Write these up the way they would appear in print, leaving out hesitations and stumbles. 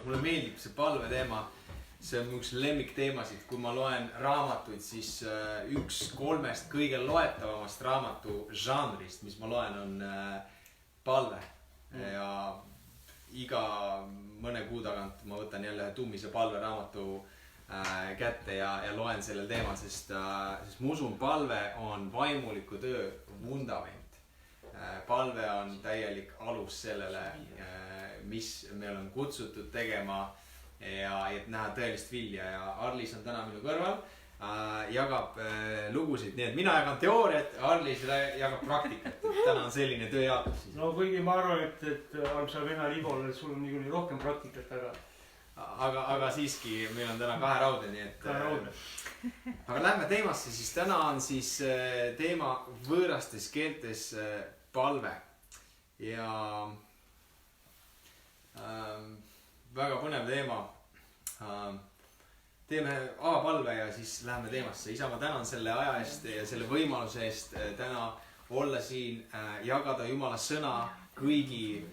mulle meeldib see palve teema. See on üks lemmikteemasid, kui ma loen raamatuid, siis üks 3 kõige loetavamast raamatu žanrist, mis ma loen, on palve. Ja iga mõne kuu tagant ma võtan jälle tummise palve raamatu kätte ja loen sellel teemal, sest ma usun, palve on vaimuliku töö vundament. Palve on täielik alus sellele, mis me oleme kutsutud tegema ja et näha tõelist vilja. Ja Arlis on täna minu kõrval, jagab lugusid, nii et mina jagan teooriat, Arlis jagab praktikat. Täna on selline tööjaotus. No kuigi ma arvan, et armsa venna Libol, et sul on niikuinii rohkem praktikat, aga siiski meil on täna 2 raude, nii et aga lähme teemasse, siis täna on siis teema võõrastes keeltes palve ja väga põnev teema. Teeme avapalve ja siis läheme teemasse. Isa, ma tänan selle aja eest ja selle võimaluse eest täna olla siin, jagada Jumala sõna kõigi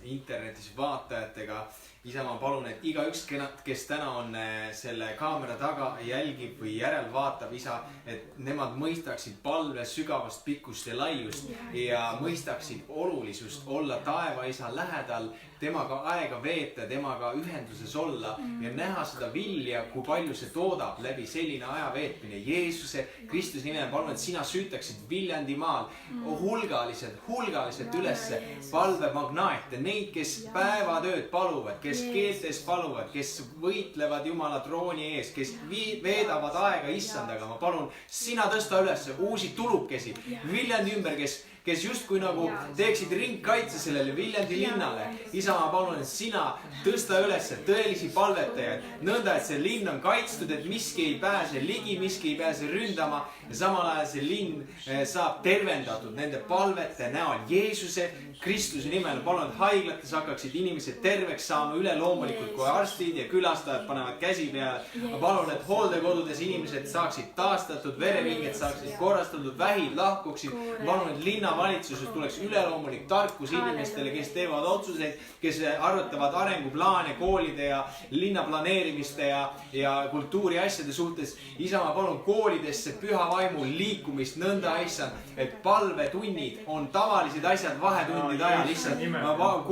internetis vaatajatega. Isa, ma palun, et igaüks, kes täna on selle kaamera taga jälgib või järel vaatab, isa, et nemad mõistaksid palve sügavast, pikkust ja laiust ja mõistaksid olulisust olla taeva isa lähedal, temaga aega veeta, temaga ühenduses olla ja näha seda vilja, kui palju see toodab läbi selline aja veetmine. Jeesuse Kristuse nimel palun, et sina süütaksid Viljandimaal hulgaliselt ülesse palvemagnaate, neid, kes päevatööd paluvad, kes keeltes paluvad, kes võitlevad Jumala trooni ees, kes veedavad aega issandaga. Ma palun, sina tõsta üles uusi tulukesi Viljandi ümber, kes justkui nagu teeksid ringkaitse sellele Viljandi linnale. Isa, ma palun, et sina tõsta üles tõelisi palvetajaid, nõnda, et see linn on kaitstud, et miski ei pääse ligi, miski ei pääse ründama ja samal ajal see linn saab tervendatud nende palvete näol. Jeesuse Kristuse nimel palun, et haiglates hakkaksid inimesed terveks saama üleloomulikult, kui arstid ja külastajad panevad käsi peale. Ma palun, et hooldekodudes inimesed saaksid taastatud, vereringet saaksid korrastatud, vähid lahkuksid. Ma palun, et linnavalitsuses tuleks üleloomulik tarkus inimestele, kes teevad otsuseid, kes arvutavad arenguplaane koolide ja linna planeerimiste ja kultuuri asjade suhtes. Isa, ma palun koolidesse püha vaimu liikumist nõnda, isa, et palvetunnid on tavalised asjad vahetundide ajal. Lihtsalt ma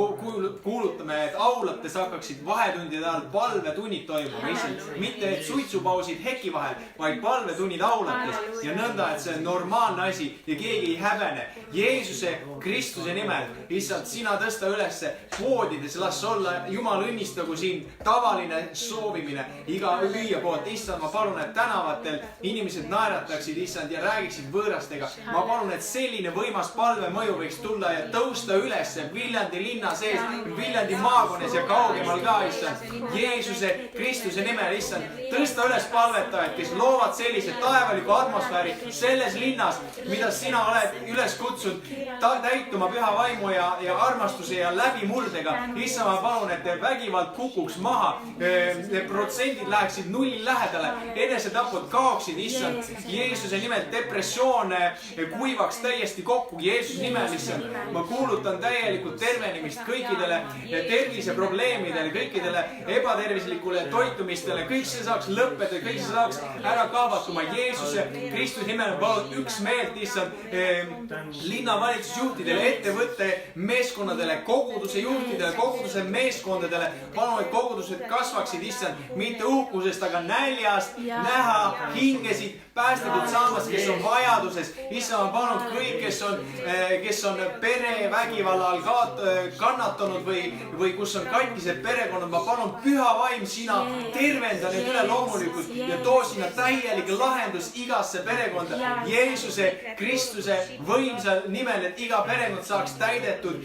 kuulutame, et aulates hakkaksid vahetundide ajal palvetunnid toimuma. Mitte et suitsupausid heki vahel, vaid palvetunnid aulates ja nõnda, et see on normaalne asi ja keegi ei häbene. Jeesuse Kristuse nimel, lihtsalt sina tõsta ülesse poodides, las olla Jumal õnnistagu siin tavaline soovimine iga lüüa poolt. Issand, ma palun, et tänavatel inimesed naerataksid, issand, ja räägiksid võõrastega. Ma palun, et selline võimas palve mõju võiks tulla ja tõusta ülesse Viljandi linna sees, Viljandi maakonnas ja kaugemal ka, issand. Jeesuse Kristuse nimel, issand, tõsta üles palvetajaid, kes loovad sellise taevaliku atmosfääri selles linnas, mida sina oled üles kutsunud täituma püha vaimu ja armastuse ja läbimurdega. Issand, ma palun, et vägivald kukuks maha, protsendid läheksid nulli lähedale, enesetapud kaoksid, issand. Jeesuse nimel depressioon kuivaks täiesti kokku. Jeesuse nimel, issand, ma kuulutan täielikult tervenemist kõikidele terviseprobleemidele, kõikidele ebatervislikule toitumistele. Kõik see saaks lõppeda, kõik see saaks ära kaavatuma. Jeesuse Kristuse nimel palun üksmeelt, issand, linnavalitsusjuhtidele, ettevõtte meeskonnadele, koguduse juhtidele, koguduse meeskondadele. Palun, et kogudused kasvaksid, issand, mitte uhkusest, aga näljast näha hingesid päästetud saamas, kes on vajaduses. Issand, ma palun kõik, kes on perevägivalla all kannatanud või kus on katkised perekonnad. Ma palun, püha vaim, sina tervenda need üleloomulikult ja too sinna täielik lahendus igasse perekonda. Jeesuse Kristuse võimsa nimel, et iga perekond saaks täidetud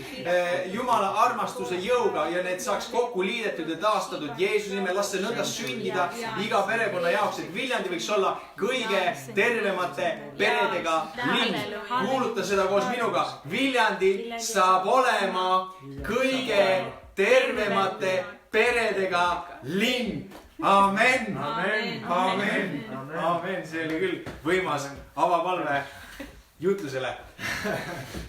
Jumala armastuse jõuga ja need saaks kokku liidetud ja taastatud. Jeesuse nimel, las see nõnda sündida iga perekonna jaoks, et Viljandi võiks olla kõige tervemate peredega linn. Kuuluta seda koos minuga. Viljandi saab olema kõige tervemate peredega linn. Amen. Amen. Amen. Amen. See oli küll võimas avapalve jutlusele.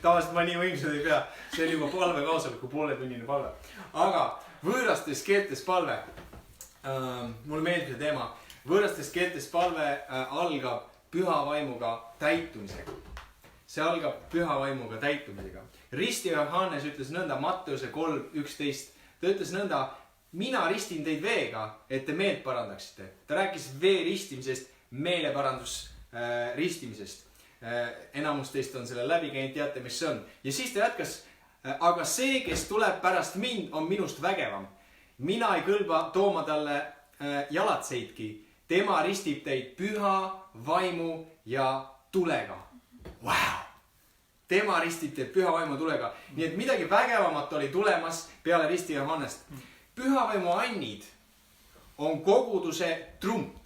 Tavaliselt ma nii võimsad ei pea. See oli juba palve kaasaliku pooletunnine palve. Aga võõrastes keeltes palve. Mulle meeldib see teema. Võõrastes keeltes palve algab püha vaimuga täitumisega. See algab püha vaimuga täitumisega. Risti Johannes ütles nõnda Matteuse 3:11. Ta ütles nõnda, mina ristin teid veega, et te meelt parandaksite. Ta rääkis vee ristimisest, meeleparandus ristimisest. Enamus teist on selle läbi käinud, teate, mis see on. Ja siis ta jätkas, aga see, kes tuleb pärast mind, on minust vägevam. Mina ei kõlba tooma talle jalatseidki. Tema ristib teid püha vaimu ja tulega. Wow! Tema ristib teid püha vaimu tulega. Nii et midagi vägevamat oli tulemas peale Risti Johannest. Püha vaimu annid on koguduse trump.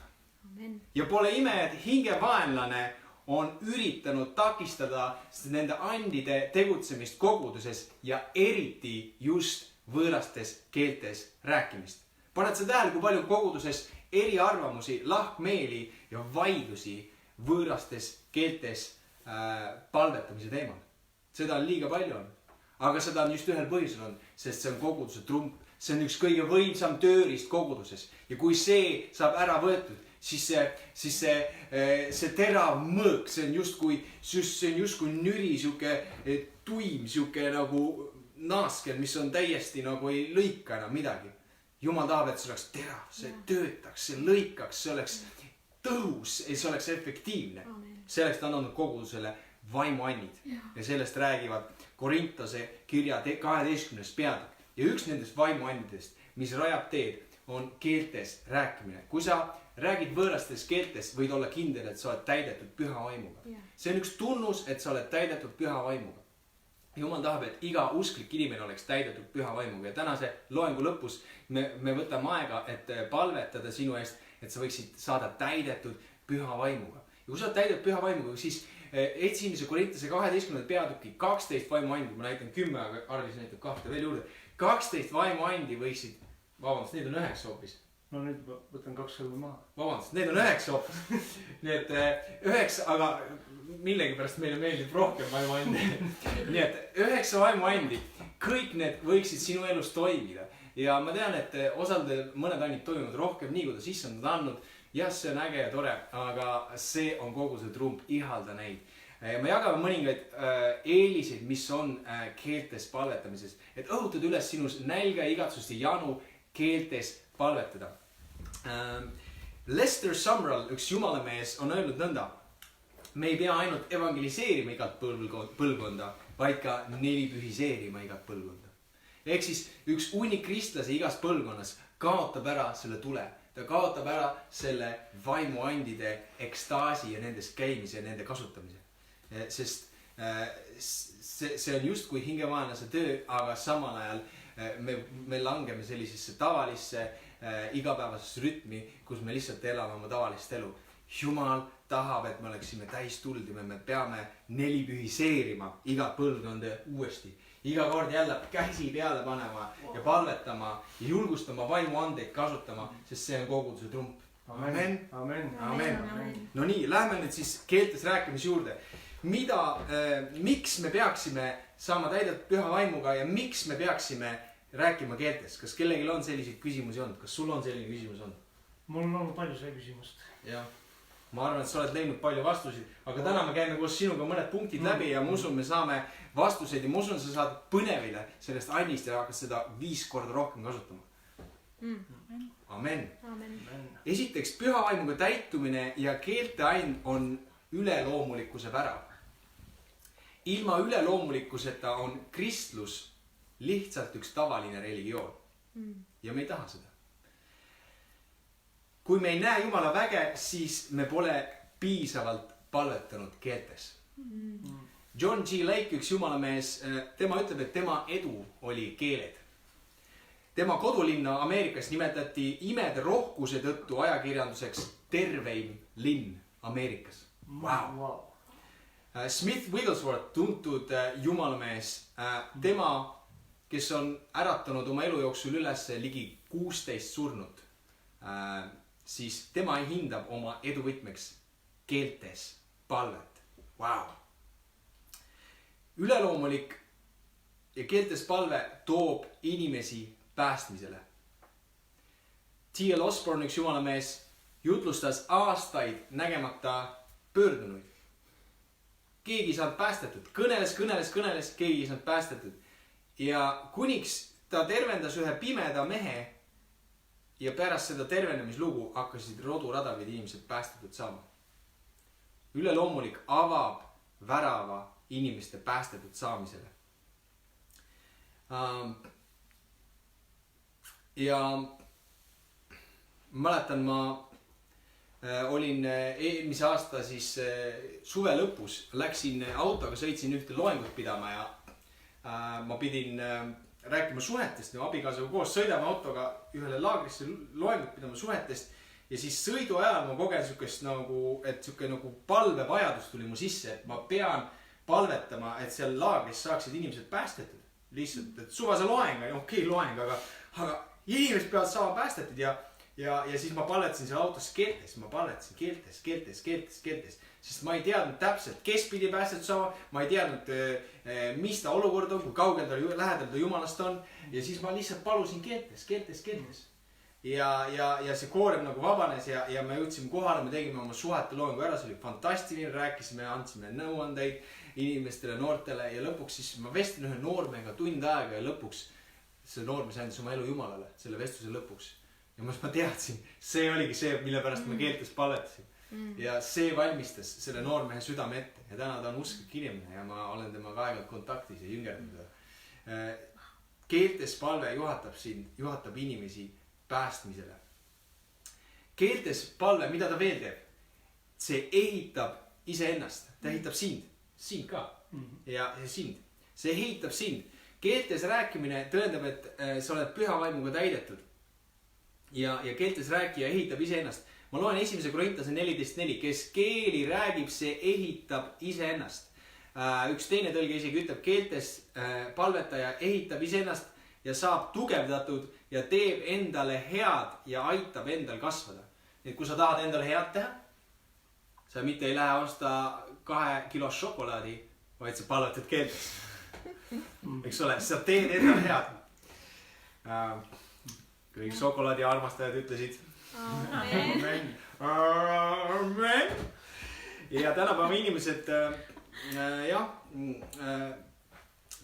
Amen. Ja pole ime, et hingevaenlane on üritanud takistada nende andide tegutsemist koguduses ja eriti just võõrastes keeltes rääkimist. Paned sa tähele, kui palju koguduses eriarvamusi, lahkmeeli ja vaidlusi võõrastes keeltes palvetamise teemal. Seda on liiga palju on. Aga seda on just ühel põhjusel on, sest see on koguduse trump. See on üks kõige võimsam tööriist koguduses. Ja kui see saab ära võetud, siis see terav mõõk, see on justkui nüri, siuke tuim, siuke nagu naaskel, mis on täiesti nagu ei lõika enam midagi. Jumal tahab, et see oleks terav, see töötaks, see lõikaks, see oleks tõhus, see oleks efektiivne. Selleks ta on andnud kogudusele vaimuannid. Ja sellest räägivad Korintose kirja 12. peatükk. Ja üks nendest vaimuannidest, mis rajab teed, on keeltes rääkimine. Kui sa räägid võõrastes keeltes, võid olla kindel, et sa oled täidetud püha vaimuga. See on üks tunnus, et sa oled täidetud püha vaimuga. Jumal tahab, et iga usklik inimene oleks täidetud püha vaimuga. Ja tänase loengu lõpus me võtame aega, et palvetada sinu eest, et sa võiksid saada täidetud püha vaimuga. Ja kui sa oled täidetud püha vaimuga, siis esimese Korintuse 12. peatüki 12 vaimuandi, ma näitan 10, aga Arvis näitab 2 veel juurde. 12 vaimuandi võiksid, vabandust, need on 9 hoopis. No nüüd võtan 2 sõlme maha. Vabandust, need on 9 hoopis. Nii et 9, aga millegi pärast meile meeldib rohkem vaimuandi. Nii et 9 vaimuandi, kõik need võiksid sinu elus toimida. Ja ma tean, et osadel mõned annid toimunud rohkem, nii kuidas issand on andnud. Jah, see on äge ja tore, aga see on kogu see trump, ihalda neid. Me jagame mõningaid eeliseid, mis on keeltes palvetamises, et õhutada üles sinus nälga, igatsust ja janu keeltes palvetada. Lester Sumrall, üks jumalamees, on öelnud nõnda. Me ei pea ainult evangeliseerima igat põlvkonda, vaid ka nelipühiseerima igat põlvkonda. Ehk siis üks hunnik kristlase igas põlvkonnas kaotab ära selle tule. Ta kaotab ära selle vaimuandide ekstaasi ja nendes käimise ja nende kasutamise. Sest see on just kui hingevaenlase töö, aga samal ajal me langeme sellisesse tavalisse igapäevasesse rütmi, kus me lihtsalt elame oma tavalist elu. Jumal tahab, et me oleksime täis tuld ja me peame nelipühiseerima iga põlvkonda uuesti. Iga kord jälle käsi peale panema ja palvetama ja julgustama vaimuandeid kasutama, sest see on koguduse trump. Amen. Amen. Amen. No nii, lähme nüüd siis keeltes rääkimise juurde. Miks me peaksime saama täidetud püha vaimuga ja miks me peaksime rääkima keeltes? Kas kellelgi on selliseid küsimusi olnud? Kas sul on selline küsimus olnud? Mul on olnud palju see küsimust. Jah. Ma arvan, et sa oled leidnud palju vastuseid, aga täna me käime koos sinuga mõned punktid läbi ja ma usun, me saame vastuseid ja ma usun, sa saad põnevile sellest annist ja hakkad seda 5 korda rohkem kasutama. Amen. Esiteks, püha vaimuga täitumine ja keelte ain on üleloomulikkuse värav. Ilma üleloomulikkuseta on kristlus lihtsalt üks tavaline religioon. Ja me ei taha seda. Kui me ei näe Jumala väge, siis me pole piisavalt palvetanud keeltes. John G. Lake, üks jumalamees, tema ütleb, et tema edu oli keeled. Tema kodulinna Ameerikas nimetati imede rohkuse tõttu ajakirjanduseks terveim linn Ameerikas. Wow. Smith Wigglesworth, tuntud jumalamees, tema, kes on äratanud oma elu jooksul üles ligi 16 surnut, siis tema hindab oma eduvõtmeks keeltes palvet. Wow. Üleloomulik ja keeltes palve toob inimesi päästmisele. T.L. Osborne, üks jumalamees, jutlustas aastaid nägemata pöördunuid. Keegi ei saanud päästetud. Kõneles, keegi ei saanud päästetud. Ja kuniks ta tervendas ühe pimeda mehe ja pärast seda tervenemislugu hakkasid roduradavid inimesed päästetud saama. Üleloomulik avab värava inimeste päästetud saamisele. Ja mäletan, ma olin eelmise aasta siis suve lõpus, läksin autoga, sõitsin ühte loengut pidama ja ma pidin rääkima suhetest, abikaasaga koos sõidame autoga ühele laagrisse loengut pidama suhetest ja siis sõidu ajal ma kogen sükest nagu, et süke nagu palvevajadus tuli mu sisse, et ma pean palvetama, et seal laagris saaksid inimesed päästetud. Lihtsalt, et suvase loeng, okei loeng, aga inimesed peavad saama päästetud ja siis ma palvetasin seal autos keeltes, ma palvetasin keeltes, sest ma ei teadnud täpselt, kes pidi päästetud saama, ma ei teadnud, mis ta olukord on, kui kaugel ta lähedal ta jumalast on ja siis ma lihtsalt palusin keeltes. Ja see koorem nagu vabanes ja me jõudsime kohale, me tegime oma suhete loengu ära, see oli fantastiline, rääkisime, andsime nõuandeid inimestele, noortele ja lõpuks siis ma vestlen ühe noormega tund aega ja lõpuks see noormees andis oma elu Jumalale selle vestluse lõpuks. Ja ma teadsin, see oligi see, mille pärast ma keeltes palvetasin. Ja see valmistas selle noormehe südame ette ja täna ta on usklik inimene ja ma olen temaga aeg-ajalt kontaktis ja jüngerdanud. Keeltes palve juhatab inimesi päästmisele. Keeltes palve, mida ta veel teeb? See ehitab iseennast, ta ehitab sind ka ja sind. See ehitab sind. Keeltes rääkimine tõendab, et sa oled püha vaimuga täidetud ja keeltes rääkija ehitab iseennast. Ma loen 1. Korintase 14.4, kes keeli räägib, see ehitab iseennast. Üks teine tõlge isegi ütleb, keeltes palvetaja ehitab iseennast ja saab tugevdatud ja teeb endale head ja aitab endal kasvada. Et kui sa tahad endale head teha, sa mitte ei lähe osta 2 kilo šokolaadi, vaid sa palvetad keeltes. Eks ole, sa teed endale head. Kõik šokolaadi armastajad ütlesid Amen. Ja tänapäeva inimesed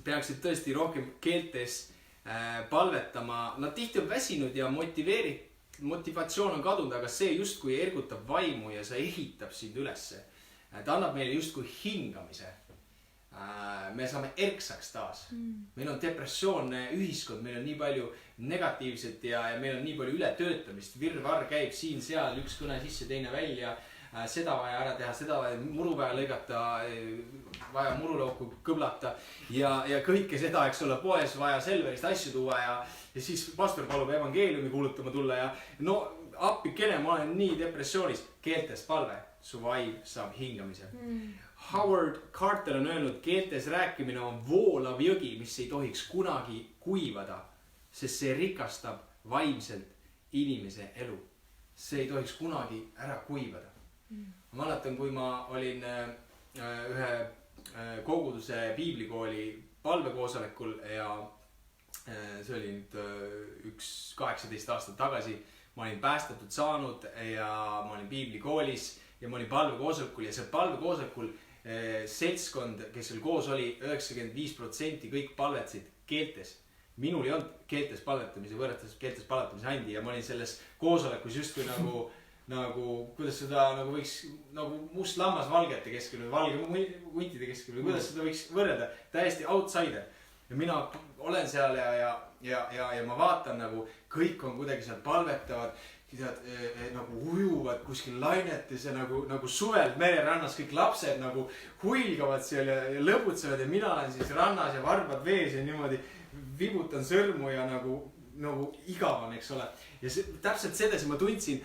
peaksid tõesti rohkem keeltes palvetama. Nad tihti on väsinud ja motivatsioon on kadunud, aga see justkui ergutab vaimu ja see ehitab sind ülesse. Ta annab meile justkui hingamise. Me saame erksaks taas. Meil on depressioonne ühiskond, meil on nii palju negatiivset ja meil on nii palju ületöötamist. Virvar käib siin, seal, üks kõne sisse, teine välja. Seda vaja ära teha, seda vaja muru vaja lõigata, vaja murulauku kõblata ja kõike seda, eks ole, poes vaja Selverist asju tuua ja siis pastor palub evangeeliumi kuulutama tulla ja no appikene, ma olen nii depressioonis. Keeltes palve, su vaim saab hingamise. Howard Carter on öelnud, keeltes rääkimine on voolav jõgi, mis ei tohiks kunagi kuivada, sest see rikastab vaimselt inimese elu. See ei tohiks kunagi ära kuivada. Ma mäletan, kui ma olin ühe koguduse piiblikooli palvekoosolekul ja see oli nüüd 18 aastat tagasi. Ma olin päästetud saanud ja ma olin piiblikoolis ja ma olin palvekoosolekul ja see palvekoosolekul seltskond, kes seal koos oli, 95% kõik palvetasid keeltes. Minul ei olnud keeltes palvetamise võrrates keeltes palvetamise andi ja ma olin selles koosolekus justkui nagu kuidas seda nagu võiks nagu must lammas valgete keskel või valge huntide keskel või kuidas seda võiks võrrelda, täiesti outsider. Ja mina olen seal ja ma vaatan nagu kõik on kuidagi seal palvetavad, nagu ujuvad kuskil lainetes ja nagu suvel mererannas kõik lapsed nagu huilgavad seal ja lõbutsevad ja mina olen siis rannas ja varbad vees ja niimoodi vibutan sõrmu ja nagu igavan, eks ole. Ja täpselt sedasi ma tundsin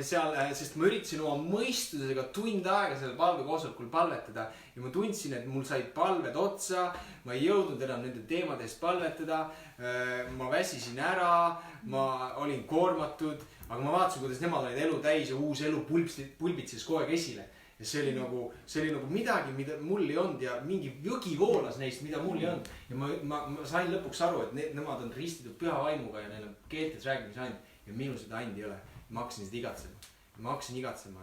seal, sest ma üritasin oma mõistusega tund aega selle palvekoosolekul palvetada ja ma tundsin, et mul said palved otsa, ma ei jõudnud enam nende teemade eest palvetada, ma väsisin ära, ma olin koormatud, aga ma vaatasin, kuidas nemad olid elu täis ja uus elu pulbitses kogu aeg esile. ja see oli nagu midagi, mida mul ei olnud ja mingi jõgi voolas neist, mida mul ei olnud. Ja ma sain lõpuks aru, et nemad on ristitud püha vaimuga ja neil on keeltes räägimise and ja minul seda and ei ole. Ma hakkasin seda igatsema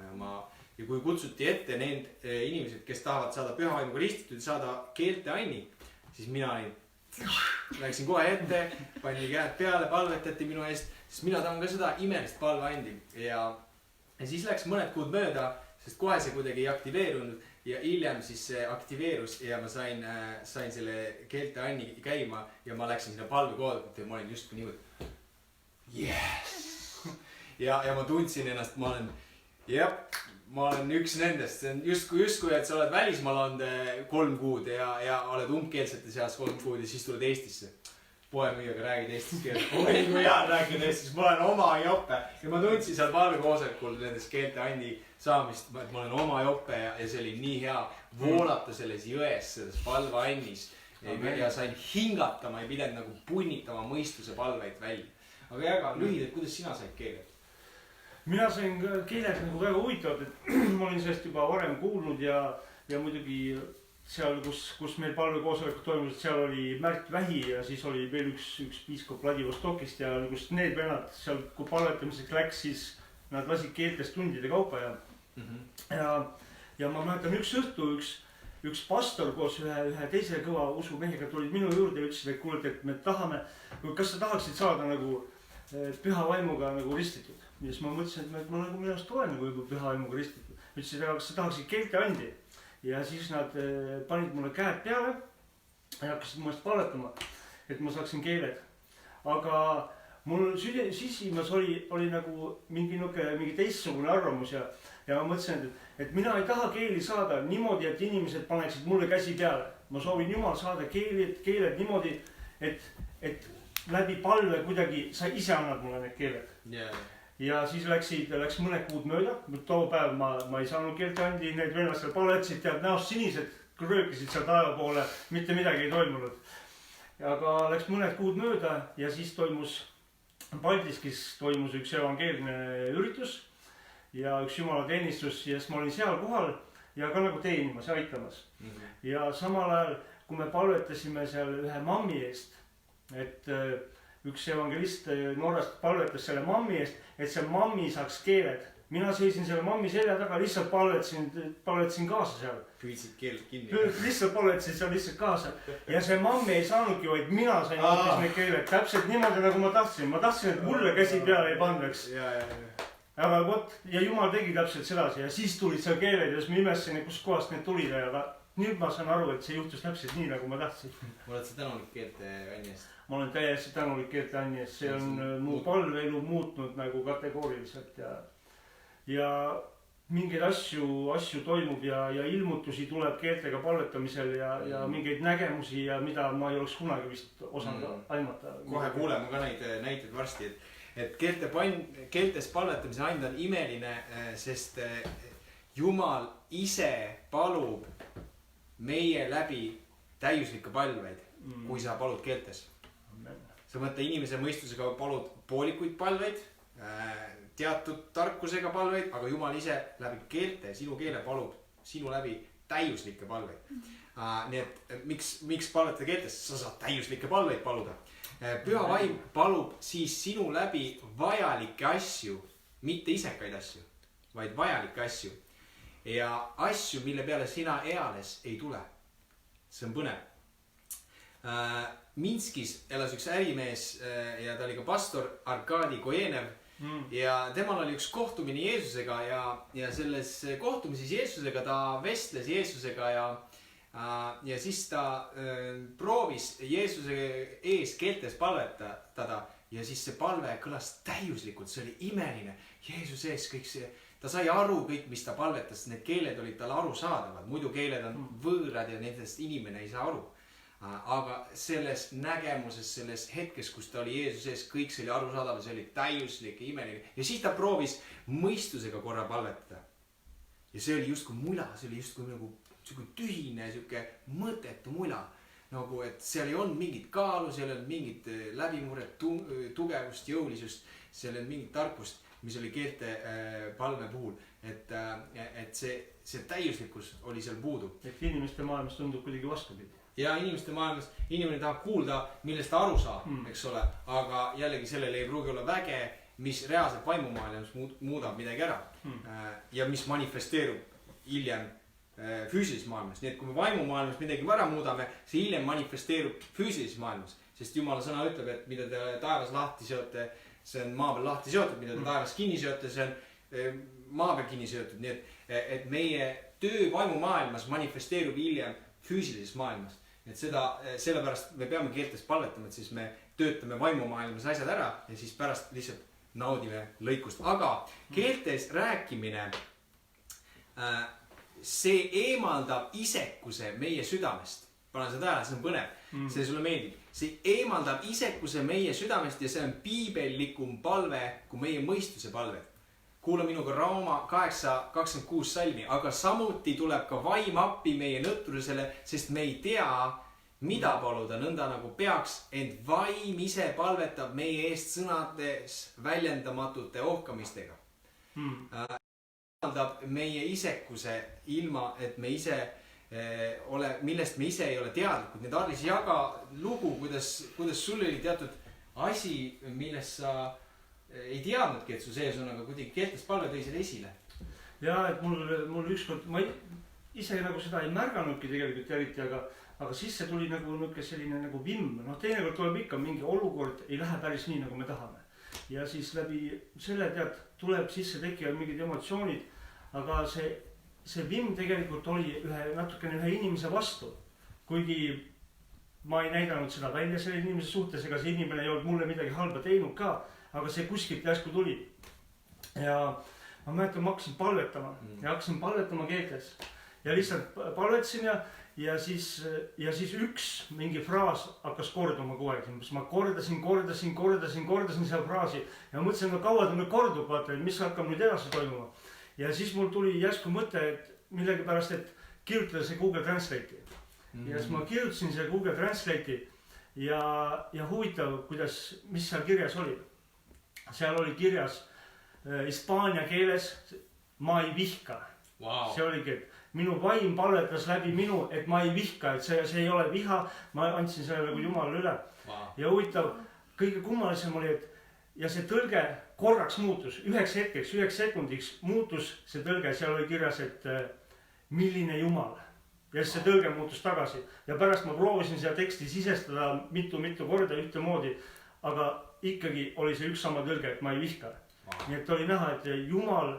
ja kui kutsuti ette need inimesed, kes tahavad saada püha vaimuga ristitud ja saada keelte anni, siis mina läksin kohe ette, pani käed peale, palvetati minu eest, sest mina tahan ka seda imelist palveandi ja siis läks mõned kuud mööda, sest kohe see kuidagi ei aktiveerunud ja hiljem siis see aktiveerus ja ma sain selle keelte anni käima ja ma läksin sinna palvekoodakut ja ma olin justkui niimoodi yes! ja ma tundsin ennast, ma olen üks nendest, see on justkui, et sa oled välismaal olnud 3 kuud ja oled umbkeelsete seas 3 kuud ja siis tuled Eestisse. Poemüüjaga räägid Eestis keelt. Oi, kui hea räägid Eestis, ma olen oma jope ja ma tundsin seal palvekoosolekul nendes keelte andi saamist, et ma olen oma jope ja see oli nii hea voolata selles jões, selles palveannis ja sain hingata, ma ei pidanud nagu punnitama mõistuse palveid välja. Aga jaga lühidalt, kuidas sina said keeled? Mina sain keeled nagu väga huvitavad, et ma olin sellest juba varem kuulnud ja muidugi seal, kus meil palvekoosolekud toimusid, seal oli Märt Vähi ja siis oli veel üks piiskop Vladivostokist ja kus need vennad seal, kui palvetamiseks läks, siis nad lasid keeltest tundide kaupa ja ma mäletan üks õhtu, üks pastor koos ühe teise kõva usumehega tulid minu juurde ja ütlesid, et kuulete, et me tahame, kas sa tahaksid saada nagu püha vaimuga nagu ristitud. Ja siis ma mõtlesin, et ma nagu minu arust olen nagu juba püha vaimuga ristitud. Ütlesid, aga kas sa tahaksid keelte andi? Ja siis nad panid mulle käed peale ja hakkasid mu eest palvetama, et ma saaksin keeled. Aga mul sisimas oli nagu mingi teistsugune arvamus ja ma mõtlesin, et mina ei taha keeli saada niimoodi, et inimesed paneksid mulle käsi peale. Ma soovin Jumal saada keeled niimoodi, et läbi palve kuidagi sa ise annad mulle need keeled. Ja siis läks mõned kuud mööda, too päev ma ei saanud keelte andi, need vennad seal palvetsid, tead näost sinised, röökisid seal taeva poole, mitte midagi ei toimunud. Aga läks mõned kuud mööda ja siis Paldiskis toimus üks evangeelne üritus ja üks jumalateenistus ja siis ma olin seal kohal ja ka nagu teenimas ja aitamas. Ja samal ajal, kui me palvetasime seal ühe mammi eest, et üks evangelist Norrast palvetas selle mammi eest, et see mammi saaks keeled. Mina seisin selle mammi selja taga, lihtsalt palvetasin kaasa seal. Püüdsid keeled kinni. Lihtsalt palvetasin seal lihtsalt kaasa. Ja see mammi ei saanudki, vaid mina sain hoopis need keeled. Täpselt niimoodi, nagu ma tahtsin. Ma tahtsin, et mulle käsi peale ei pandaks. Aga vot, ja Jumal tegi täpselt sedasi. Ja siis tulid seal keeled ja siis ma imestasin, kus kohast need tulid. Aga nüüd ma saan aru, et see juhtus täpselt nii, nagu ma tahtsin. Oled sa tänulik keelte anni eest? Ma olen täiesti tänulik keelte anni eest. See on mu palveelu muutnud nagu kategooriliselt ja mingeid asju toimub ja ilmutusi tuleb keeltega palvetamisel ja mingeid nägemusi ja mida ma ei oleks kunagi vist osanud aimata. Kohe kuuleme ka neid näiteid varsti, et keeltes palvetamise and on imeline, sest Jumal ise palub meie läbi täiuslikke palveid, kui sa palud keeltes. Sa mõtle inimese mõistusega palud poolikuid palveid, teatud tarkusega palveid, aga Jumal ise läbi keelte, sinu keele palub sinu läbi täiuslikke palveid. Nii et miks palveta keeltes? Sa saad täiuslikke palveid paluda. Püha vaim palub siis sinu läbi vajalikke asju, mitte isekaid asju, vaid vajalikke asju. Ja asju, mille peale sina eales ei tule. See on põnev. Minskis elas üks ärimees ja ta oli ka pastor Arkadi Kojenev ja temal oli üks kohtumine Jeesusega ja selles kohtumises Jeesusega ta vestles Jeesusega ja siis ta proovis Jeesuse ees keeltes palvetada ja siis see palve kõlas täiuslikult, see oli imeline. Jeesuse ees kõik see, ta sai aru kõik, mis ta palvetas, need keeled olid talle arusaadavad, muidu keeled on võõrad ja nendest inimene ei saa aru. Aga selles nägemuses, selles hetkes, kus ta oli Jeesuse ees, kõik see oli arusaadav, see oli täiuslik ja imeline. Ja siis ta proovis mõistusega korra palvetada. Ja see oli justkui mula, see oli justkui nagu tühine, mõttetu mula. Nagu, et seal ei olnud mingit kaalu, seal ei olnud mingit läbimuret, tugevust, jõulisust, seal ei olnud mingit tarkust. mis oli keelte palve puhul, et see täiuslikkus oli seal puudu. Et inimeste maailmas tundub kuidagi vastupidi. Ja inimeste maailmas, inimene tahab kuulda, millest ta aru saab, eks ole, aga jällegi sellele ei pruugi olla väge, mis reaalselt vaimumaailmas muudab midagi ära ja mis manifesteerub hiljem füüsilises maailmas. Nii et kui me vaimumaailmas midagi ära muudame, see hiljem manifesteerub füüsilises maailmas, sest Jumala sõna ütleb, et mida te taevas lahti seote, see on maa peal lahti seotud, mida te taevas kinni seote, see on maa peal kinni seotud. Nii et meie töö vaimumaailmas manifesteerub hiljem füüsilises maailmas. Et sellepärast me peame keeltes palvetama, et siis me töötame vaimumaailmas asjad ära ja siis pärast lihtsalt naudime lõikust. Aga keeltes rääkimine, see eemaldab isekuse meie südamest. Pane seda tähele, see on põnev. See sulle meeldib. See eemaldab isekuse meie südamest ja see on piibellikum palve kui meie mõistuse palve. Kuula minuga Raama 8:26 salmi, aga samuti tuleb ka vaim appi meie nõtrusele, sest me ei tea, mida paluda nõnda nagu peaks, ent vaim ise palvetab meie eest sõnades väljendamatute ohkamistega. Eemaldab meie isekuse ilma, et me ise millest me ise ei ole teadlikud. Need Arlis jaga lugu, kuidas sul oli teatud asi, millest sa ei teadnudki, et su sees on, aga kuidagi keeltes palve tõi selle esile. Ja, et mul ükskord, ma ise nagu seda ei märganudki tegelikult eriti, aga sisse tuli nagu selline nagu vimm. Teinekord tuleb ikka mingi olukord, ei lähe päris nii, nagu me tahame. Ja siis läbi selle tuleb sisse tekivad mingid emotsioonid, aga see vimm tegelikult oli natukene ühe inimese vastu. Kuigi ma ei näidanud seda välja selle inimese suhtes, ega see inimene ei olnud mulle midagi halba teinud ka, aga see kuskilt järsku tuli. Ja ma mäletan, ma hakkasin palvetama keeltes. Ja lihtsalt palvetasin ja siis üks mingi fraas hakkas korduma kogu aeg. Ma kordasin seal fraasi ja mõtlesin, et kaua ta nüüd kordub, vaata, mis hakkab nüüd edasi toimuma. Ja siis mul tuli järsku mõte, et millegipärast, et kirjutada see Google Translate'i. Ja siis ma kirjutasin see Google Translate'i ja huvitav, mis seal kirjas oli. Seal oli kirjas hispaania keeles ma ei vihka. Wow. See oligi, et minu vaim palvetas läbi minu, et ma ei vihka, et see ei ole viha. Ma andsin selle nagu Jumalale üle. Wow. Ja huvitav, kõige kummalisem oli, et ja see tõlge korraks muutus, üheks sekundiks muutus see tõlge. Seal oli kirjas, et milline Jumal. Ja see tõlge muutus tagasi. Ja pärast ma proovisin seda teksti sisestada mitu korda ühtemoodi, aga ikkagi oli see üks sama tõlge, et ma ei vihka. Wow. Nii et oli näha, et Jumal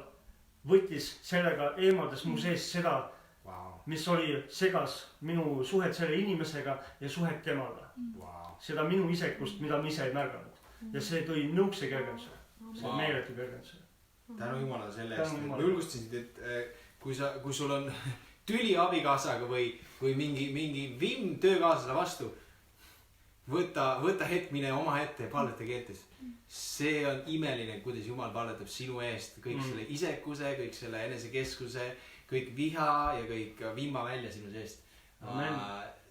võttis sellega, eemaldas mu sees seda, mis oli segas minu suhet selle inimesega ja suhet temaga. Wow. Seda minu isekust, mida ma ise ei märganud. Ja see tõi nõukse kergenduse. See meeletu kergenduse. Tänu Jumalale selle eest. Ma julgustasid, et kui sul on tüli abikaasaga või mingi vimm töökaaslasele vastu, võta hetk, mine oma ette ja palveta keeltes. See on imeline, kuidas Jumal palvetab sinu eest kõik selle isekuse, kõik selle enesekeskuse, kõik viha ja kõik vimma välja sinu seest.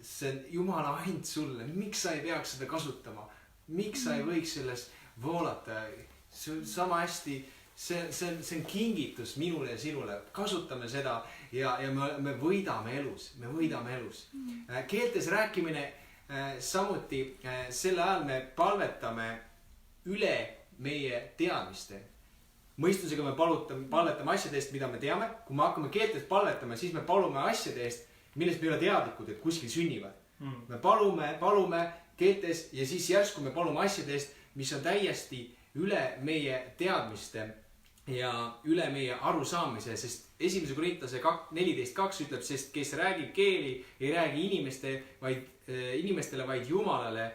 See on Jumala and sulle. Miks sa ei peaks seda kasutama? Miks sa ei võiks selles voolata? See on sama hästi, see on kingitus minule ja sinule. Kasutame seda ja me võidame elus. Keeltes rääkimine samuti selle ajal me palvetame üle meie teadmiste. Mõistusega me palvetame asjade eest, mida me teame. Kui me hakkame keeltes palvetama, siis me palume asjade eest, millest me ei ole teadlikud, et kuskil sünnivad. Me palume keeltes ja siis järsku me palume asjade eest, mis on täiesti üle meie teadmiste ja üle meie arusaamise, sest 1. Korintase 14:2 ütleb, sest kes räägib keeli, ei räägi inimestele, vaid Jumalale,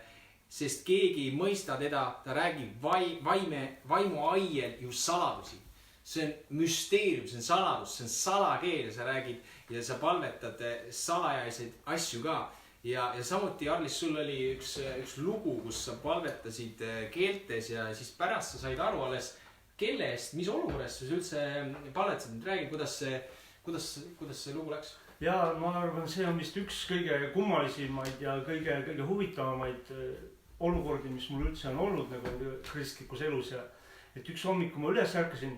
sest keegi ei mõista teda, ta räägib vaimu aiel ju saladusi. See on müsteerium, see on saladus, see on salakeel ja sa räägid ja sa palvetad salajaseid asju ka. Ja samuti, Arlis, sul oli üks lugu, kus sa palvetasid keeltes ja siis pärast sa said aru alles, kelle eest, mis olukorras sa üldse palvetasid. Räägi, kuidas see lugu läks? Ja ma arvan, see on vist üks kõige kummalisimaid ja kõige huvitavamaid olukordi, mis mul üldse on olnud nagu kristlikus elus. et üks hommik, kui ma üles ärkasin,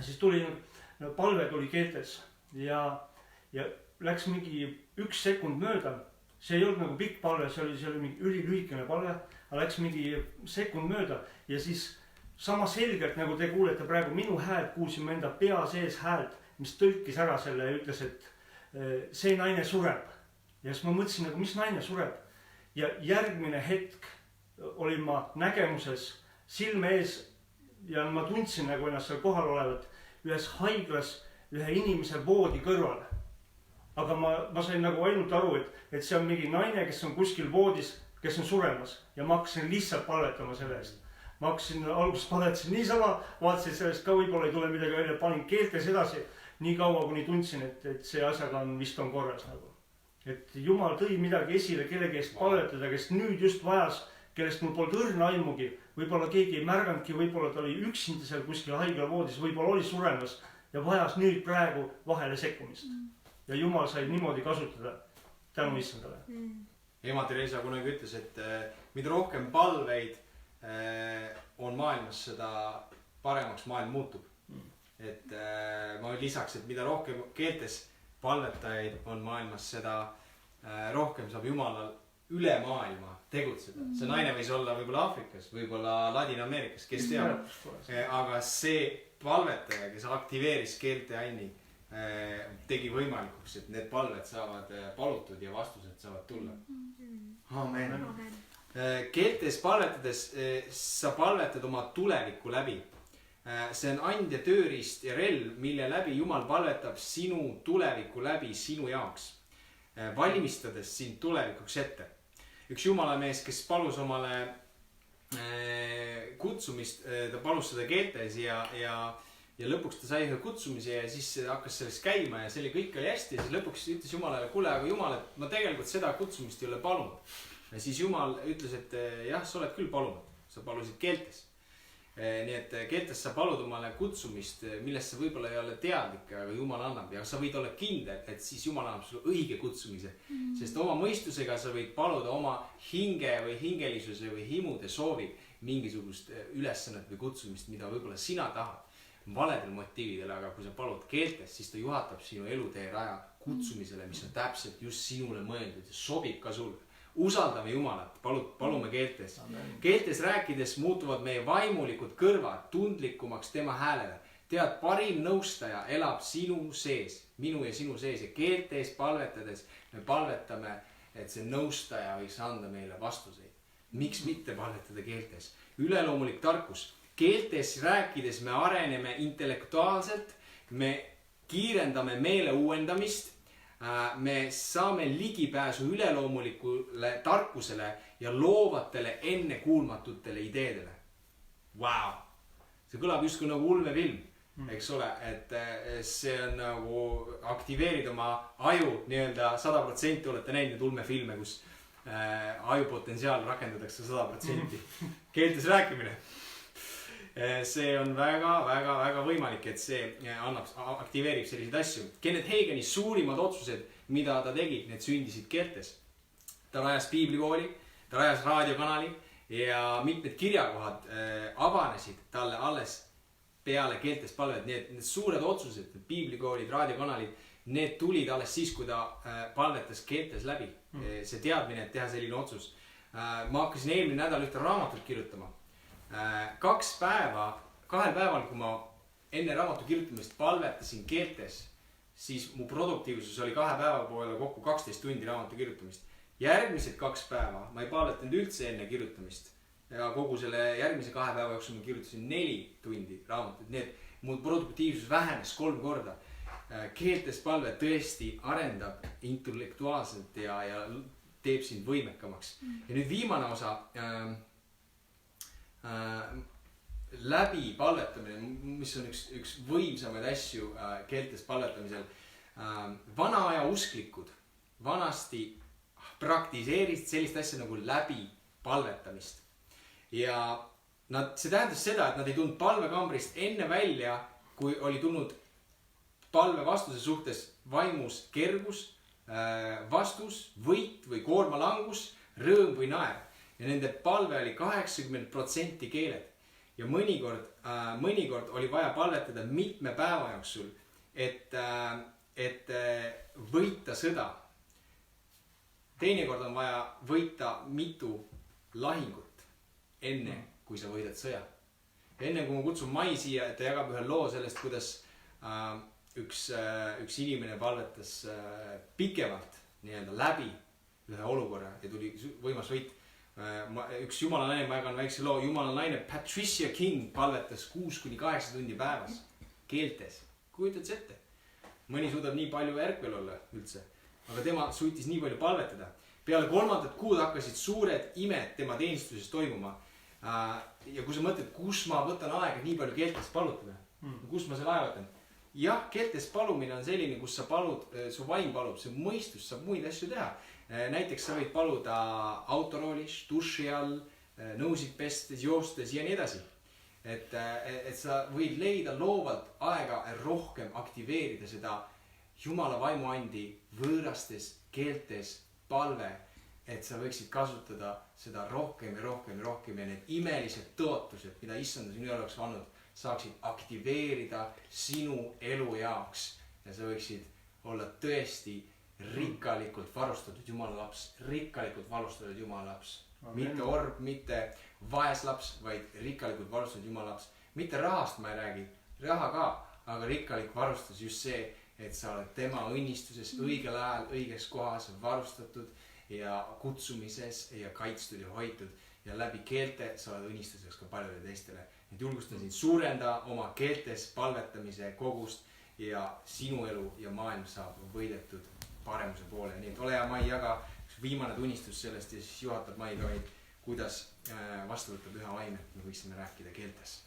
siis palve tuli keeltes ja läks mingi 1 sekund mööda. See ei olnud nagu pikk palve, see oli mingi ülilühikene palve, aga läks mingi sekund mööda ja siis sama selgelt, nagu te kuulete praegu minu häält, kuulsin ma enda pea sees häält, mis tõlkis ära selle ja ütles, et see naine sureb. Ja siis ma mõtlesin, nagu mis naine sureb. Ja järgmine hetk olin ma nägemuses silme ees ja ma tundsin nagu ennast seal kohal olevat ühes haiglas ühe inimese voodi kõrval. Aga ma sain nagu ainult aru, et see on mingi naine, kes on kuskil voodis, kes on suremas ja ma hakkasin lihtsalt palvetama selle eest. Ma hakkasin alguses palvetasin niisama, vaatasin sellest ka võib-olla ei tule midagi välja, panin keeltes edasi nii kaua, kuni tundsin, et see asjaga vist on korras nagu. Et Jumal tõi midagi esile kellegi eest palvetada, kes nüüd just vajas, kellest mul polnud õrna aimugi. Võib-olla keegi ei märganudki, võib-olla ta oli üksinda seal kuskil haiglavoodis, võib-olla oli suremas ja vajas nüüd praegu vahele sekkumist. Ja Jumal sai niimoodi kasutada tänu issandale. Ema Teresa kunagi ütles, et mida rohkem palveid on maailmas, seda paremaks maailm muutub. Et ma lisaks, et mida rohkem keeltes palvetajaid on maailmas, seda rohkem saab Jumalal üle maailma tegutseda. See naine võis olla võib-olla Aafrikas, võib-olla Ladina-Ameerikas, kes teab. Aga see palvetaja, kes aktiveeris keelte anni, tegi võimalikuks, et need palved saavad palutud ja vastused saavad tulla. Amen. Keeltes palvetades sa palvetad oma tuleviku läbi. See on andja tööriist ja relv, mille läbi Jumal palvetab sinu tuleviku läbi sinu jaoks, valmistades sind tulevikuks ette. Üks jumalamees, kes palus omale kutsumist, ta palus seda keeltes ja lõpuks ta sai ühe kutsumise ja siis hakkas sellest käima ja see oli kõik oli hästi ja siis lõpuks ütles Jumalale, kuule, aga Jumal, et ma tegelikult seda kutsumist ei ole palunud. Ja siis Jumal ütles, et jah, sa oled küll palunud, sa palusid keeltes. Nii et keeltes sa palud omale kutsumist, millest sa võib-olla ei ole teadlik, aga Jumal annab ja sa võid olla kindel, et siis Jumal annab sulle õige kutsumise. Sest oma mõistusega sa võid paluda oma hinge või hingelisuse või himude soovi mingisugust ülesannet või kutsumist, mida võib-olla sina tahad valedel motiividel, aga kui sa palud keeltes, siis ta juhatab sinu elutee raja kutsumisele, mis on täpselt just sinule mõeldud ja sobib ka sulle. Usaldame Jumalat, palume keeltes. Keeltes rääkides muutuvad meie vaimulikud kõrvad tundlikumaks tema häälele. Tead, parim nõustaja elab sinu sees, minu ja sinu sees ja keeltes palvetades me palvetame, et see nõustaja võiks anda meile vastuseid. Miks mitte palvetada keeltes? Üleloomulik tarkus. Keeltes rääkides me areneme intellektuaalselt, me kiirendame meele uuendamist, me saame ligipääsu üleloomulikule tarkusele ja loovatele ennekuulmatutele ideedele. Wow! See kõlab justkui nagu ulmefilm, eks ole, et see on nagu aktiveerid oma aju nii-öelda 100%, olete näinud ulmefilme, kus ajupotentsiaal rakendatakse 100%. Keeltes rääkimine. See on väga võimalik, et see aktiveerib selliseid asju. Kenneth Hagini suurimad otsused, mida ta tegi, need sündisid keeltes. Ta rajas piiblikooli, ta rajas raadiokanali ja mitmed kirjakohad avanesid talle alles peale keeltes palved. Need suured otsused, piiblikoolid, raadiokanalid, need tulid alles siis, kui ta palvetas keeltes läbi. See teadmine, et teha selline otsus. Ma hakkasin eelmine nädal ühte raamatut kirjutama. 2 päeva, 2 päeval, kui ma enne raamatu kirjutamist palvetasin keeltes, siis mu produktiivsus oli 2 päeva poole kokku 12 tundi raamatu kirjutamist. Järgmised 2 päeva ma ei palvetanud üldse enne kirjutamist ja kogu selle järgmise 2 päeva jooksul ma kirjutasin 4 tundi raamatut. Nii et mu produktiivsus vähenes 3 korda. Keeltes palve tõesti arendab intellektuaalselt ja teeb sind võimekamaks. Ja nüüd viimane osa läbi palvetamine, mis on üks võimsamaid asju keeltes palvetamisel. Vana aja usklikud vanasti praktiseerisid sellist asja nagu läbi palvetamist. Ja see tähendas seda, et nad ei tulnud palvekambrist enne välja, kui oli tulnud palve vastuse suhtes vaimus kergus, vastus, võit või koormalangus, rõõm või naer. Ja nende palve oli 80% keeled. ja mõnikord oli vaja palvetada mitme päeva jooksul, et võita sõda. Teinekord on vaja võita mitu lahingut enne, kui sa võidad sõja. Enne kui ma kutsun Mai siia, et ta jagab ühe loo sellest, kuidas üks inimene palvetas pikemalt nii-öelda läbi ühe olukorra ja tuli võimas võit. Üks jumala naine, ma jagan väikse loo, jumala naine Patricia King palvetas 6-8 tundi päevas keeltes. Kujutad see ette? Mõni suudab nii palju ärkvel olla üldse, aga tema suutis nii palju palvetada. Peale 3. kuud hakkasid suured imed tema teenistuses toimuma. Ja kui sa mõtled, kus ma võtan aega nii palju keeltes palutada, kus ma selle aja võtan? Jah, keeltes palumine on selline, kus sa palud, su vaim palub, see mõistus saab muid asju teha. Näiteks sa võid paluda autoroolis, duši all, nõusid pestes, joostes ja nii edasi. Et sa võid leida loovalt aega rohkem aktiveerida seda Jumala vaimuandi võõrastes keeltes palve, et sa võiksid kasutada seda rohkem ja need imelised tõotused, mida issand sinu jaoks olnud, saaksid aktiveerida sinu elu jaoks ja sa võiksid olla tõesti rikkalikult varustatud Jumala laps, rikkalikult varustatud Jumala laps. Mitte orb, mitte vaeslaps, vaid rikkalikult varustatud Jumala laps. Mitte rahast ma ei räägi, raha ka, aga rikkalik varustus just see, et sa oled tema õnnistuses õigel ajal, õiges kohas varustatud ja kutsumises ja kaitstud ja hoitud ja läbi keelte sa oled õnnistuseks ka paljudele teistele. Et julgustan sind suurenda oma keeltes palvetamise kogust ja sinu elu ja maailm saab võidetud paremuse poole. Nii et ole hea, Mai, jaga üks viimane tunnistus sellest ja siis juhatab Mai ka meid, kuidas vastu võtta püha vaim, et me võiksime rääkida keeltes.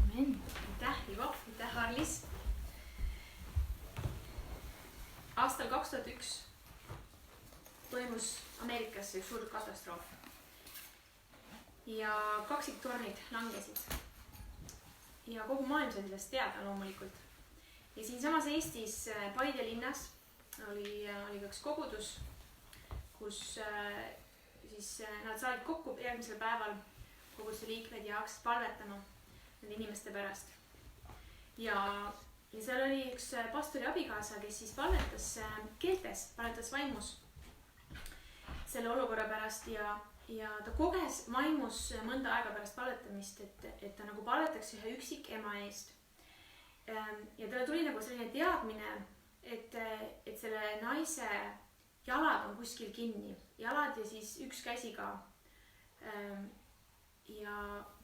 Amen. Aitäh, Ivo. Aitäh, Harlis. Aastal 2001 toimus Ameerikas üks suur katastroof ja kaksiktornid langesid ja kogu maailm sai sellest teada loomulikult. Ja siinsamas Eestis Paide linnas oli üks kogudus, kus siis nad said kokku järgmisel päeval koguduse liikmed ja hakkasid palvetama nende inimeste pärast. Ja seal oli üks pastori abikaasa, kes siis palvetas keeltes, palvetas vaimus selle olukorra pärast ja ta koges vaimus mõnda aega pärast palvetamist, et ta nagu palvetaks ühe üksik ema eest. Ja talle tuli nagu selline teadmine, et selle naise jalad on kuskil kinni, jalad ja siis üks käsi ka. Ja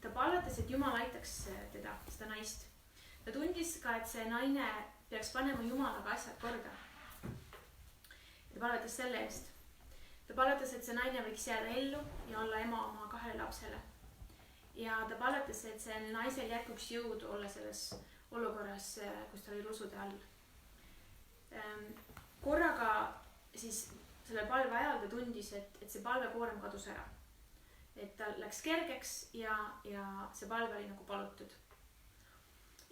ta palvetas, et Jumal aitaks teda, seda naist. Ta tundis ka, et see naine peaks panema Jumalaga asjad korda. Ta palvetas selle eest. Ta palvetas, et see naine võiks jääda ellu ja olla ema oma 2 lapsele. Ja ta palvetas, et see naisel jätkuks jõud olla selles olukorras, kus ta oli rusude all. Korraga siis selle palve ajal ta tundis, et see palvekoorem kadus ära. Et ta läks kergeks ja see palve oli nagu palutud.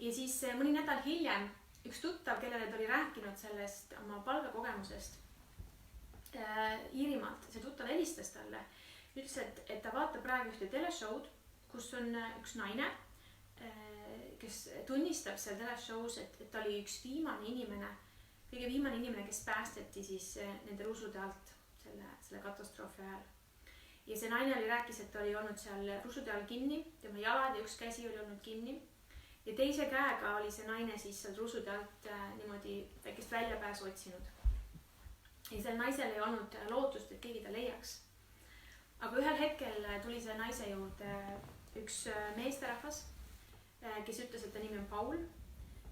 Ja siis mõni nädal hiljem üks tuttav, kellele ta oli rääkinud sellest oma palvekogemusest Iirimaalt, see tuttav helistas talle, ütles, et ta vaatab praegu ühte teleshow'd, kus on üks naine, kes tunnistab seal teleshow's, et ta oli üks kõige viimane inimene, kes päästeti siis nende rusude alt selle katastroofi ajal. Ja see naine rääkis, et ta oli olnud seal rusude all kinni, tema jalad ja üks käsi oli olnud kinni. Ja teise käega oli see naine siis seal rusude alt niimoodi väikest väljapääsu otsinud. Ja seal naisel ei olnud lootust, et keegi ta leiaks. Aga ühel hetkel tuli see naise juurde üks meesterahvas, kes ütles, et ta nimi on Paul.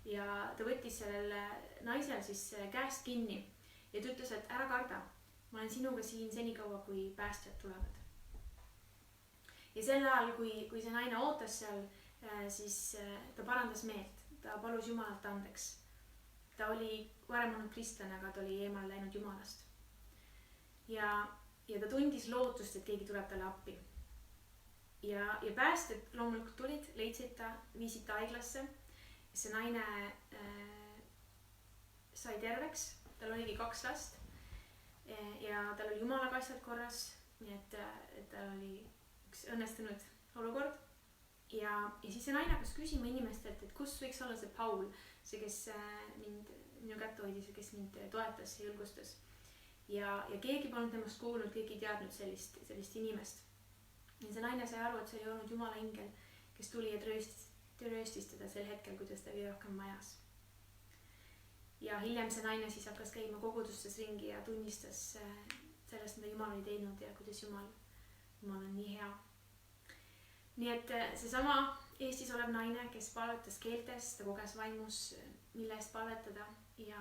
Ja ta võttis sellel naisel siis käest kinni ja ta ütles, et ära karda. Ma olen sinuga siin senikaua, kui päästjad tulevad. Ja sel ajal, kui see naine ootas seal, siis ta parandas meelt. Ta palus Jumalalt andeks. Ta oli varem olnud kristlane, aga ta oli eemal läinud Jumalast. Ja ta tundis lootust, et keegi tuleb talle appi. Ja päästjad loomulikult tulid, leidsid ta, viisid ta haiglasse. See naine sai terveks, tal oligi 2 last ja tal oli Jumalaga asjad korras, nii et tal oli üks õnnestunud olukord ja siis see naine hakkas küsima inimestelt, et kus võiks olla see Paul, see, kes minu kätt hoidis ja kes mind toetas ja julgustas. Ja keegi polnud temast kuulnud, keegi ei teadnud sellist inimest. Ja see naine sai aru, et see oli olnud Jumala ingel, kes tuli ja rööstis teda sel hetkel, kui ta seda kõige rohkem vajas. Ja hiljem see naine siis hakkas käima kogudustes ringi ja tunnistas sellest, mida Jumal oli teinud ja kuidas Jumal on nii hea. Nii et seesama Eestis olev naine, kes palvetas keeltes, ta koges vaimus, mille eest palvetada ja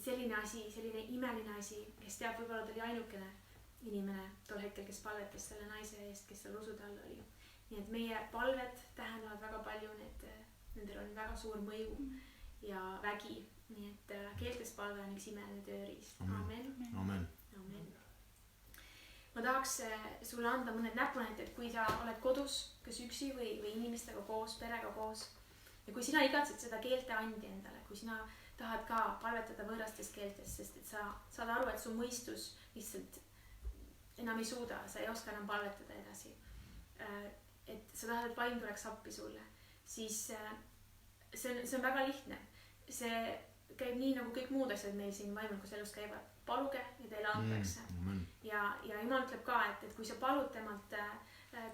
selline asi, selline imeline asi, kes teab, võib-olla ta oli ainukene inimene tol hetkel, kes palvetas selle naise eest, kes seal usu all oli. Nii et meie palved tähendavad väga palju, nendel on väga suur mõju ja vägi. Nii et keeltes palve on üks imeline tööriist. Amen. Amen. Amen. Ma tahaks sulle anda mõned näpunäited, kui sa oled kodus, kas üksi või inimestega koos, perega koos. Ja kui sina igatsed seda keelte andi endale, kui sina tahad ka palvetada võõrastes keeltes, sest et sa saad aru, et su mõistus lihtsalt enam ei suuda, sa ei oska enam palvetada edasi. Et sa tahad, et vaim tuleks appi sulle, siis see on väga lihtne. See käib nii nagu kõik muud asjad meil siin vaimulikus elus käivad. Paluge ja teile antakse. Ja Jumal ütleb ka, et kui sa palud temalt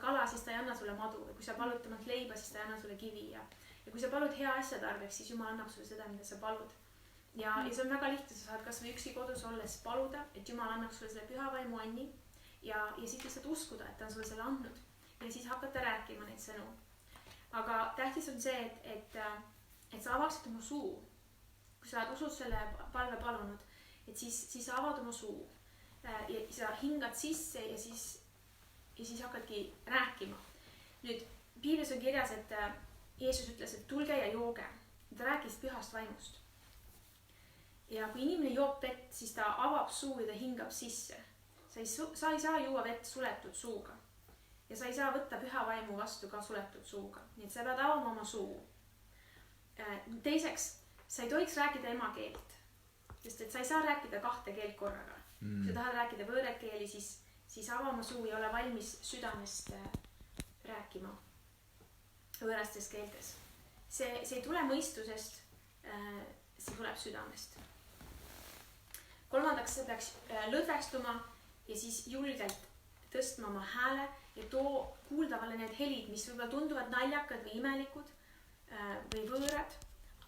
kala, siis ta ei anna sulle madu. Ja kui sa palud temalt leiba, siis ta ei anna sulle kivi. Ja kui sa palud hea asja tarbeks, siis Jumal annab sulle seda, mida sa palud. Ja see on väga lihtne, sa saad kas või üksi kodus olles paluda, et Jumal annaks sulle selle püha vaimu anni ja siis lihtsalt uskuda, et ta on sulle selle andnud. Ja siis hakata rääkima neid sõnu. Aga tähtis on see, et sa avaksid oma suu. Kui sa oled usus selle palve palunud, et siis sa avad oma suu ja sa hingad sisse ja siis hakkadki rääkima. Nüüd, Piiblis on kirjas, et Jeesus ütles, et tulge ja jooge. Ta rääkis pühast vaimust. Ja kui inimene joob vett, siis ta avab suu ja ta hingab sisse. Sa ei saa juua vett suletud suuga. Ja sa ei saa võtta püha vaimu vastu ka suletud suuga. Nii et sa pead avama oma suu. Teiseks, sa ei tohiks rääkida emakeelt. Sest et sa ei saa rääkida 2 keelt korraga. Kui sa tahad rääkida võõraid keeli, siis ava oma suu ja ole valmis südamest rääkima võõrastes keeltes. See ei tule mõistusest, see tuleb südamest. Kolmandaks, sa peaks lõdvestuma ja siis julgelt tõstma oma hääle ja too kuuldavale need helid, mis võib-olla tunduvad naljakad või imelikud või võõrad,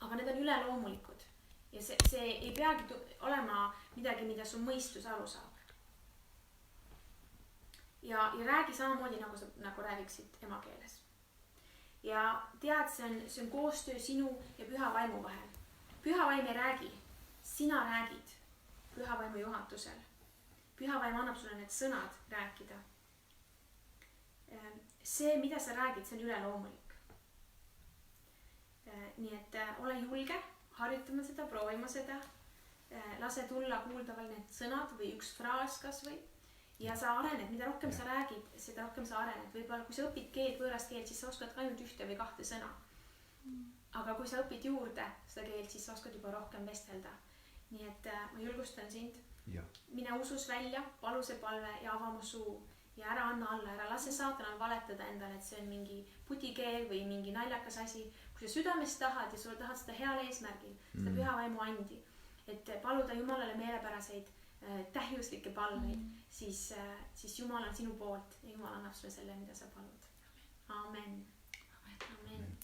aga need on üleloomulikud. Ja see ei peagi olema midagi, mida su mõistus aru saab. Ja räägi samamoodi, nagu räägiksid emakeeles. Ja tead, see on koostöö sinu ja püha vaimu vahel. Püha vaim ei räägi, sina räägid püha vaimu juhatusel. Püha vaim annab sulle need sõnad rääkida. See, mida sa räägid, see on üleloomulik. Nii et ole julge, harjutama seda, proovima seda. Lase tulla kuuldaval need sõnad või üks fraas kas või. Ja sa arened, mida rohkem sa räägid, seda rohkem sa arened. Võib-olla kui sa õpid keelt, võõrast keelt, siis sa oskad ka ainult 1 või 2 sõna. Aga kui sa õpid juurde seda keelt, siis sa oskad juba rohkem vestelda. Nii et ma julgustan sind. Mine usus välja, palu see palve ja ava oma suu ja ära anna alla, ära lase saatanal valetada endale, et see on mingi putikeel või mingi naljakas asi. Kui sa südamest tahad ja sa tahad seda heal eesmärgil, seda püha vaimu andi, et paluda Jumalale meelepäraseid tähiuslikke palveid, siis Jumal on sinu poolt ja Jumal annab sulle selle, mida sa palud. Amen. Amen.